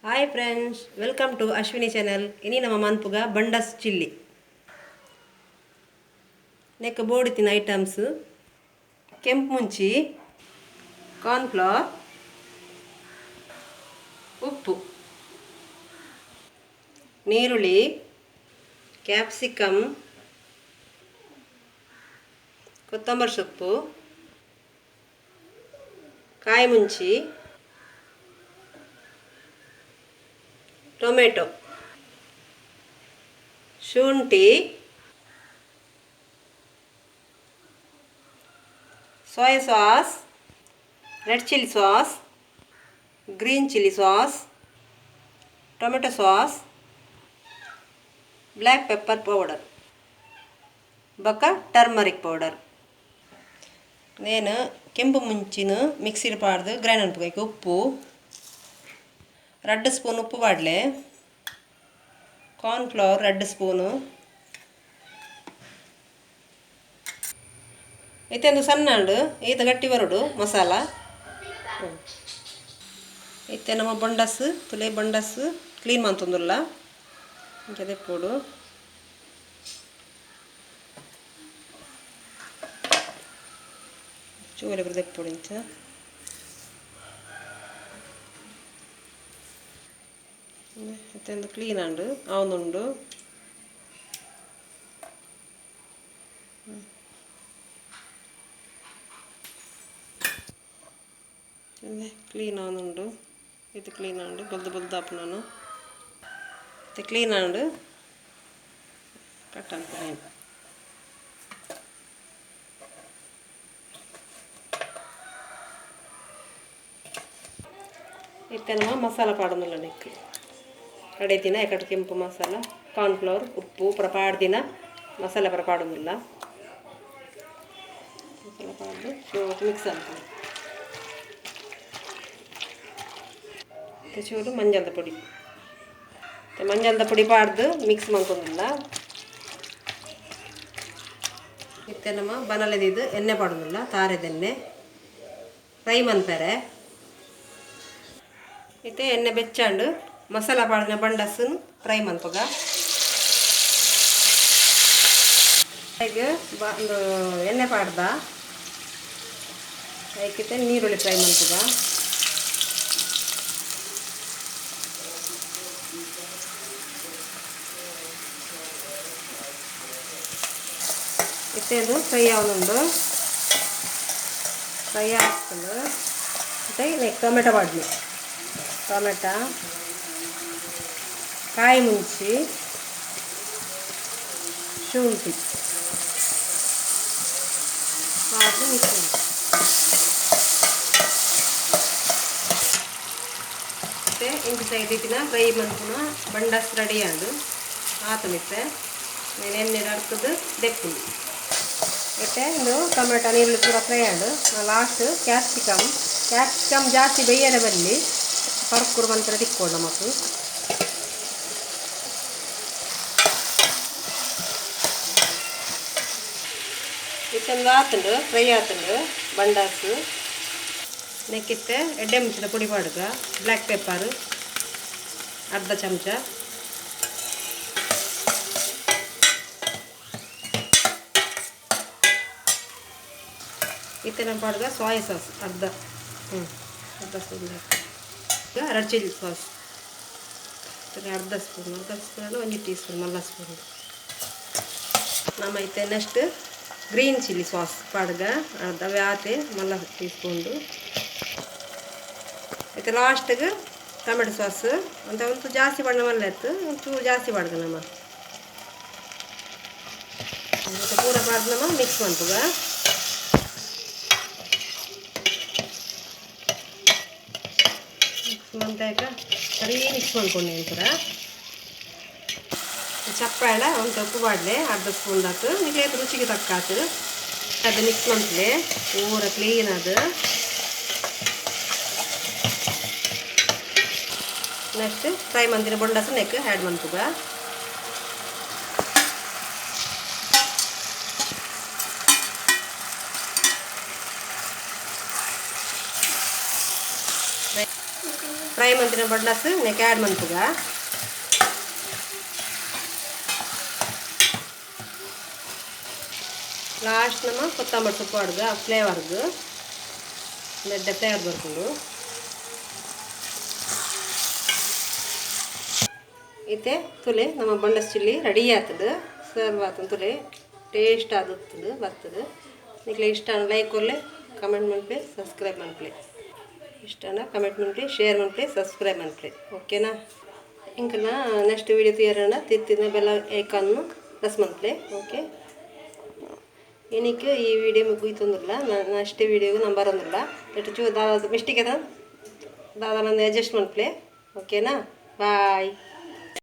Hi friends, welcome to Ashwini channel. Ini nama manpuga bondas chilli. Neck board tin items. Kemp munchi, corn flour, uppu, neeruli, capsicum, ಕೊತ್ತಂಬರಿ ಸೊಪ್ಪು, ಕಾಯಿ ಮುಂಚಿ, tomato, ಶುಂಠಿ, soy sauce, red chili sauce, green chili sauce, tomato sauce, black pepper powder, ಬಕ turmeric powder. నేను ಕೆಂಪು ಮುಂಚಿನ ಮಿಕ್ಸಿಲಿ ಪಾಡ್ದು grind ಅನ್ಬೇಕು. ಉಪ್ಪು 2 ಸ್ಪೂನ್ ಉಪ್ಪು ಪಾಡ್ಲೆ, ಕಾರ್ನ್ ಫ್ಲವರ್ 2 ಸ್ಪೂನು, ಇತ್ತೊಂದು ಸಣ್ಣ ಹಂಡು ಈತ ಗಟ್ಟಿ ಬರೋಡು ಮಸಾಲ. ಇತ್ತೆ ನಮ್ಮ ಬೊಂಡಸ್ ತುಲೆ ಬೊಂಡಸ್ ಕ್ಲೀನ್ ಮಾಡ್ತಂದುಲ್ಲ ಇಂಕೆ ದೆಪ್ಪೋಡು. ಚೂರೆ ದೆಪ್ಪೋಡು ಇಂಚ ಇತ್ತೊಂದು ಕ್ಲೀನ್ ಹಂಡು ಅವನುಂಡು. ಕ್ಲೀನ್ ಅವನುಂಡು ಇದು ಕ್ಲೀನ್ ಹಂಡು ಬಲ್ದು ಬಲ್ದಾಪು ನಾನು ಇದು ಕ್ಲೀನ್ ಹಂಡು ಕಟ್ ಅನ್ಕೊಂಡು ಇತ್ತೆ ನಮ್ಮ ಮಸಾಲ ಪಾಡೋದಿಲ್ಲ. ನೆಕ್ಕು ಕಡೆ ದಿನ ಎಕಡೆ ಕೆಂಪು ಮಸಾಲ ಕಾರ್ನ್ಫ್ಲವರ್ ಉಪ್ಪು ಪ್ರಪಾಡ್ ದಿನ ಮಸಾಲೆ ಪ್ರಪಾಡೋದಿಲ್ಲ. ಮಸಾಲ ಪಾಡ್ದು ಮಿಕ್ಸ್ ಆಗ್ತದೆ. ಚೂರು ಮಂಜಳದ ಪುಡಿ ಮಂಜಳದ ಪುಡಿ ಪಾಡ್ದು ಮಿಕ್ಸ್ ಮಾಡ್ಕೊಂಡಿಲ್ಲ. ಇತ್ತೆ ನಮ್ಮ ಬನಲೆದಿದ್ದು ಎಣ್ಣೆ ಪಾಡೋದಿಲ್ಲ, ತಾರೆದೆಣ್ಣೆ ಫ್ರೈ ಮನ್ಪೆರೆ. ಇತ್ತೆ ಎಣ್ಣೆ ಬೆಚ್ಚಾಂಡು ಮಸಾಲ ಪಾಡಿನ ಬಂಡಸ್ಸನ್ನು ಫ್ರೈ ಮನ್ಪಗ. ಈಗ ಒಂದು ಎಣ್ಣೆ ಪಾಡ್ದ ಅದಕ್ಕೆ ನೀರುಳ್ಳಿ ಫ್ರೈ ಮನ್ಪಗ. ಇತ್ತೇನು ಫ್ರೈ ಅವನುಂಡು ಫ್ರೈ ಆಗ್ತದೆ. ಮತ್ತು ನೆಕ್ ಟೊಮೆಟೊ ಪಾಡ್ಲಿ, ಟೊಮೆಟೊ, ಕಾಯಿ ಮುಂಚಿ, ಶುಂಠಿ ಪಾಡ್ದು ಮಿಕ್ಸ್ ಮಾಡಿ. ಮತ್ತು ಇಂಚು ಸೈಡ್ ಇಟ್ಟಿನ ಫ್ರೈ ಮನ್ಪುನ ಬಂಡಸ್ ರೆಡಿ ಆಡು ಆತು. ಮಿತ್ತೆ నేను ಎಣ್ಣೆ ಹಡ್ತದ್ದು ದೆಪ್ಪುಂಡು. ಮತ್ತು ಇದು ಟೊಮೆಟೊ ನೀರುಳ್ಳಿ ಪೂರ ಫ್ರೈ ಆಡು. ಲಾಸ್ಟ್ ಕ್ಯಾಪ್ಸಿಕಮ್ ಜಾಸ್ತಿ ಬೇಯರೆ ಬಲ್ಲಿ ಕರ್ಕುರು ಬಂತರ ತಿಕ್ಕೋಡು ನಮಕು. ಇಷ್ಟೊಂದು ಆತುಂಡು ಫ್ರೈ ಆತುಂಡು ಬಂಡಾಸು. ನೆಕ್ಕಿತ್ತೆ ಎಡ್ಡೆ ಮುಂಚಿನ ಪುಡಿ ಪಾಡುಗ ಬ್ಲ್ಯಾಕ್ ಪೆಪ್ಪರ್ ಅರ್ಧ ಚಮಚ, ಇತ್ತೆ ನಮ್ಮ ಪಾಡ್ಗ ಸೋಯಾ ಸಾಸ್ ಅರ್ಧ ಸ್ಪೂನ್, ರೆಡ್ ಚಿಲ್ಲಿ ಸಾಸ್ ಅರ್ಧ ಸ್ಪೂನ್ ಒಂದು ಟೀ ಸ್ಪೂನ್ ಮಲ್ಲ ಸ್ಪೂನ್. ನಮ್ಮ ಇತ್ತೆ ನೆಕ್ಸ್ಟ್ ಗ್ರೀನ್ ಚಿಲ್ಲಿ ಸಾಸ್ ಪಾಡ್ಗ ಅರ್ಧ ವ್ಯಾತೆ ಮಲ್ಲ ಟೀ ಸ್ಪೂನ್ದು. ಇತ್ತೆ ಲಾಸ್ಟ್ಗೆ ಟೊಮೆಟೊ ಸಾಸ್ ಅಂತ ಒಂದು ಜಾಸ್ತಿ ಬಣ್ಣ ಮಲ್ಲ ಇತ್ತು ಒಂಚೂರು ಜಾಸ್ತಿ ಪಾಡ್ಗ ನಮ್ಮ ಪೂರ ಪಾಡ್ದು ನಮ್ಮ ಮಿಕ್ಸ್ ಮಾಡ್ತಗ. ಮಂತಾಗ ಸರಿ ಮಿಕ್ಸ್ ಮಾಡ್ಕೊಂಡೆ ಪೂರ. ಚಪ್ಪಾಳ ಒಂದು ಉಪ್ಪು ಪಾಡ್ಲೆ ಅರ್ಧ ಸ್ಪೂನ್ ಆತು. ನಿಮಗೆ ರುಚಿಗೆ ತಕ್ಕ ಆತು ಅದು ಮಿಕ್ಸ್ ಮಾಡ್ಲೆ ಪೂರ ಕ್ಲೀನ್ ಅದು. ನೆಕ್ಸ್ಟ್ ಫ್ರೈ ಮಂದಿನ ಬೊಂಡಸ ನೆಕ್ ಆ್ಯಡ್ ಮಾಡ್ತುಗ. ಫ್ರೈ ಫ್ರೈ ಮಂತಿನ ಬಂಡಾಸ್ ನೆಕ್ ಆ್ಯಡ್ ಮಂತುಗ ಲಾಸ್ಟ್ ನಮ್ಮ ಕೊತ್ತಂಬರಿ ಸೊಪ್ಪು ಹೊಡೆದು ಆ ಫ್ಲೇವರ್ದು ದೊಡ್ಡ ಫ್ಲೇವರ್ ಬರ್ಕೊಂಡು ಇತ್ತೆ ತುಲೆ ನಮ್ಮ ಬಂಡಸ್ ಚಿಲ್ಲಿ ರೆಡಿ ಆಗ್ತದೆ ಸರ್ವ್ ಆಗ್ತದೆ ತುಲೆ ಟೇಸ್ಟ್ ಆಗುತ್ತದೆ ಬರ್ತದೆ ನಿಮಗೆ ಇಷ್ಟ ಲೈಕ್ ಕೊಡಲೆ ಕಮೆಂಟ್ ಮನ್ಪೆ ಸಬ್ಸ್ಕ್ರೈಬ್ ಮನ್ಪೆ ಇಷ್ಟನ ಕಮೆಂಟ್ ಮನ್ಪೆ ಶೇರ್ ಮನ್ಪೆ ಸಬ್ಸ್ಕ್ರೈಬ್ ಮನ್ಪೆ ಓಕೆನಾ ಇಂಕನ ನೆಕ್ಸ್ಟ್ ವೀಡಿಯೋ తీయరణ ತಿತ್ತಿನ ಬೆಲ್ಲ ಐಕಾನ್ನು ಪ್ರೆಸ್ ಮನ್ಪೆ ಓಕೆ എനിക്ക് ഈ വീഡിയോ മുಗಿತೊಂದಿಲ್ಲ ನೆಕ್ಸ್ಟ್ ವೀಡಿಯೋಗೆ ನಾನು ಬರೋದಿಲ್ಲ ಎಷ್ಟು ಚೂ ಮಿಸ್ಟೇಕ್ ಅದ ದಾದಾ ನಂದು ಅಡ್ಜಸ್ಟ್ ಮನ್ಪೆ ಓಕೆನಾ ಬಾಯ್